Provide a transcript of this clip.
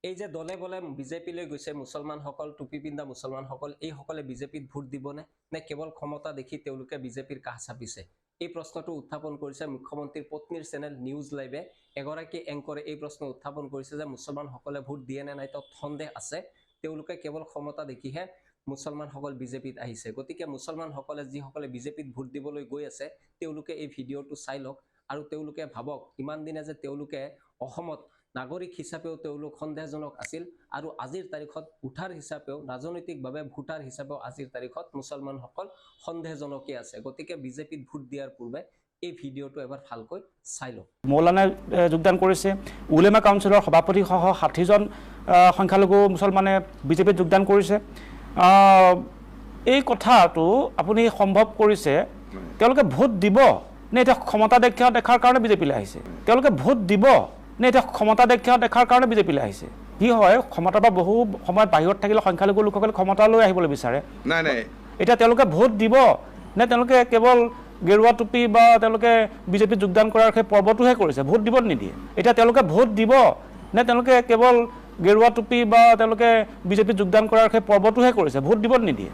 এই যে দলে বলে বিজেপিলৈ গৈছে মুছলমানসকল, টুপি পিন্ধা মুছলমানসকল, এইসকলে বিজেপিত ভোট দিবনে নে কেৱল ক্ষমতা দেখি তেওঁলোকে বিজেপিৰ কাষ চাপিছে? এই প্ৰশ্নটো উত্থাপন কৰিছে মুখ্যমন্ত্ৰীৰ পত্নীৰ চেনেল নিউজ লাইভে। এগৰাকী এংকৰে এই প্ৰশ্ন উত্থাপন কৰিছে যে মুছলমানসকলে ভোট দিয়ে নে নাই তাত সন্দেহ আছে, তেওঁলোকে কেৱল ক্ষমতা দেখিহে মুছলমানসকল বিজেপিত আহিছে। গতিকে মুছলমানসকলে যিসকলে বিজেপিত ভোট দিবলৈ গৈ আছে তেওঁলোকে এই ভিডিঅ'টো চাই লওক আৰু তেওঁলোকে ভাবক ইমান দিনে যে তেওঁলোকে অসমত নাগৰিক হিচাপেও তেওঁলোক সন্দেহজনক আছিল আৰু আজিৰ তাৰিখত ভোটাৰ হিচাপেও ৰাজনৈতিকভাৱে ভোটাৰ হিচাপেও আজিৰ তাৰিখত মুছলমানসকল সন্দেহজনকেই আছে। গতিকে বিজেপিত ভোট দিয়াৰ পূৰ্বে এই ভিডিঅ'টো এবাৰ ভালকৈ চাই লওক। মৌলানাই যোগদান কৰিছে, উলেমা কাউন্সিলৰ সভাপতি সহ 60জন সংখ্যালঘু মুছলমানে বিজেপিত যোগদান কৰিছে। এই কথাটো আপুনি সম্ভৱ কৰিছে তেওঁলোকে ভোট দিব নে এতিয়া ক্ষমতা দেখাৰ কাৰণে বিজেপিলৈ আহিছে? তেওঁলোকে ভোট দিব নে এতিয়া ক্ষমতা দেখাৰ কাৰণে বিজেপিলৈ আহিছে? কি হয়, ক্ষমতাৰ পৰা বহু সময়ত বাহিৰত থাকিলে সংখ্যালঘু লোকসকলে ক্ষমতালৈ আহিবলৈ বিচাৰে। এতিয়া তেওঁলোকে ভোট দিব নে তেওঁলোকে কেৱল গেৰুৱা টুপি বা তেওঁলোকে বিজেপিত যোগদান কৰাৰ সেই পৰ্বটোহে কৰিছে, ভোট দিব নিদিয়ে? এতিয়া তেওঁলোকে ভোট দিব নে তেওঁলোকে কেৱল গেৰুৱা টুপি বা তেওঁলোকে বিজেপিত যোগদান কৰাৰ সেই পৰ্বটোহে কৰিছে, ভোট দিব নিদিয়ে?